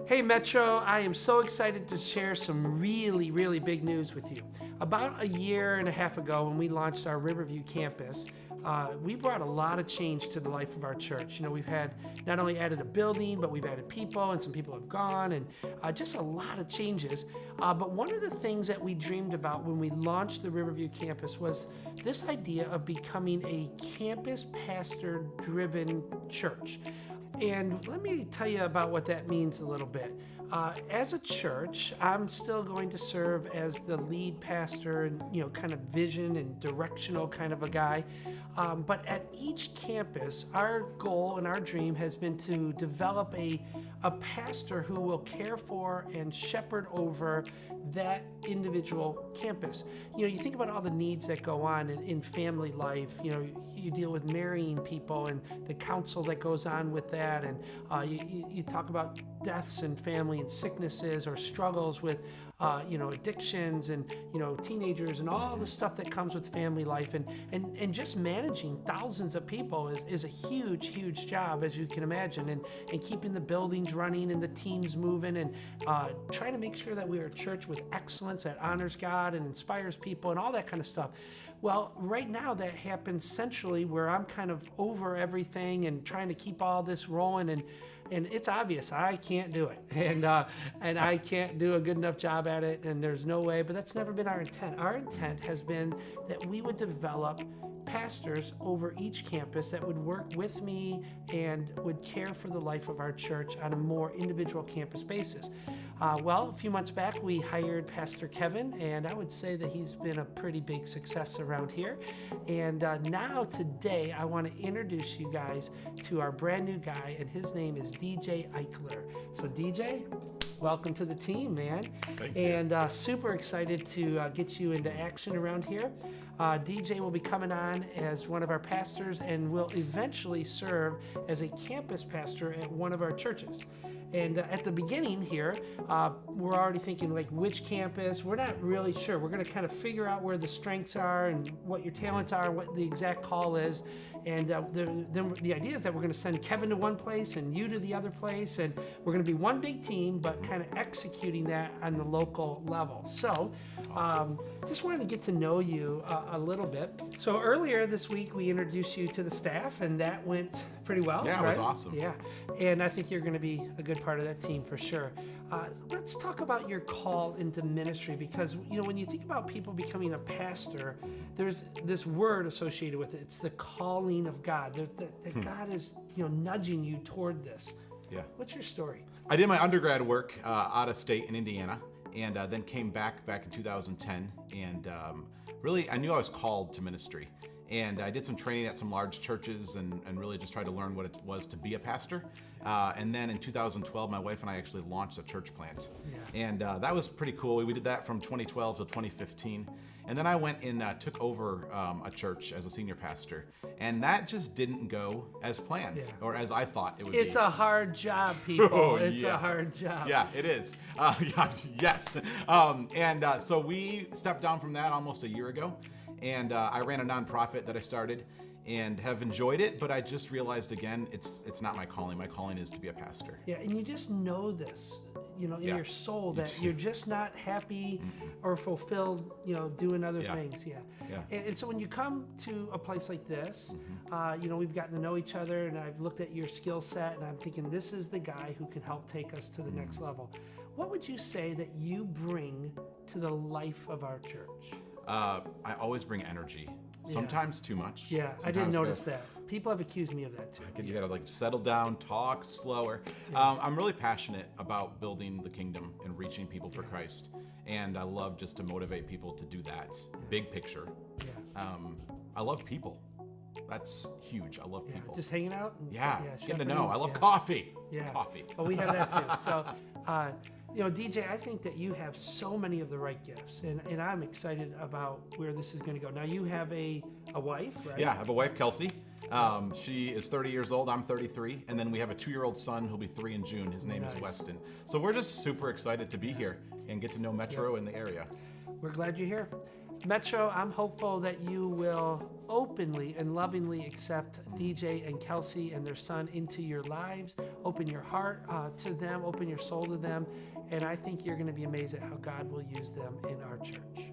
Hey Metro, I am so excited to share some really big news with you. About a year and a half ago when we launched our Riverview campus, we brought a lot of change to the life of our church. We've had not only added a building, but we've added people, and some people have gone, and just a lot of changes. But one of the things that we dreamed about when we launched the Riverview campus was this idea of becoming a campus pastor-driven church. And let me tell you about what that means a little bit. As a church, I'm still going to serve as the lead pastor and, kind of vision and directional kind of a guy. But at each campus, our goal and our dream has been to develop a pastor who will care for and shepherd over that individual campus. You think about all the needs that go on in family life. You deal with marrying people and the counsel that goes on with that, and you talk about deaths and family and sicknesses or struggles with addictions and teenagers and all the stuff that comes with family life, and just managing thousands of people is a huge job, as you can imagine, and keeping the buildings running and the teams moving, and trying to make sure that we are a church with excellence that honors God and inspires people and all that kind of stuff. Well, right now that happens centrally where I'm kind of over everything and trying to keep all this rolling, and it's obvious I can't do it, and I can't do a good enough job at it, and there's no way, but that's never been our intent. Our intent has been that we would develop pastors over each campus that would work with me and would care for the life of our church on a more individual campus basis. Well, a few months back, we hired Pastor Kevin, and I would say that he's been a pretty big success around here. And now today, I want to introduce you guys to our brand new guy, and his name is DJ Ikeler. So DJ, welcome to the team, man. Thank you. And super excited to get you into action around here. DJ will be coming on as one of our pastors and will eventually serve as a campus pastor at one of our churches. And at the beginning here, we're already thinking like which campus. We're not really sure. We're going to kind of figure out where the strengths are and what your talents are, what the exact call is. And then the idea is that we're going to send Kevin to one place and you to the other place. And we're going to be one big team, but kind of executing that on the local level. So just wanted to get to know you a little bit. So earlier this week, we introduced you to the staff, and that went pretty well. Yeah, right? It was awesome. Yeah, and I think you're going to be a good part of that team for sure. Let's talk about your call into ministry, because when you think about people becoming a pastor, there's this word associated with it. It's the calling of God. That God is nudging you toward this. Yeah. What's your story? I did my undergrad work out of state in Indiana, and then came back in 2010, and really I knew I was called to ministry. And I did some training at some large churches and really just tried to learn what it was to be a pastor. And then in 2012, my wife and I actually launched a church plant. Yeah. And that was pretty cool. We did that from 2012 to 2015. And then I went and took over a church as a senior pastor. And that just didn't go as planned, or as I thought it would be. It's a hard job, people. It's yeah. a hard job. Yeah, it is. Yes. So we stepped down from that almost a year ago. And I ran a nonprofit that I started and have enjoyed it, but I just realized again, it's not my calling. My calling is to be a pastor. Yeah, and you just know this, in your soul that you're just not happy or fulfilled, doing other things. Yeah. And so when you come to a place like this, we've gotten to know each other, and I've looked at your skill set, and I'm thinking this is the guy who can help take us to the next level. What would you say that you bring to the life of our church? I always bring energy. Sometimes too much. Yeah, I didn't notice that. People have accused me of that too. You gotta settle down, talk slower. I'm really passionate about building the kingdom and reaching people for Christ. And I love just to motivate people to do that. Big picture. Yeah. I love people. That's huge. I love people. Just hanging out? Getting to know. I love coffee. Yeah. Coffee. Well, we have that too. So, DJ, I think that you have so many of the right gifts, and I'm excited about where this is going to go. Now, you have a wife, right? Yeah, I have a wife, Kelsey. She is 30 years old. I'm 33. And then we have a 2-year-old son who'll be 3 in June. His name is Weston. So we're just super excited to be here and get to know Metro and the area. We're glad you're here. Metro, I'm hopeful that you will openly and lovingly accept DJ and Kelsey and their son into your lives. Open your heart to them, open your soul to them, and I think you're going to be amazed at how God will use them in our church.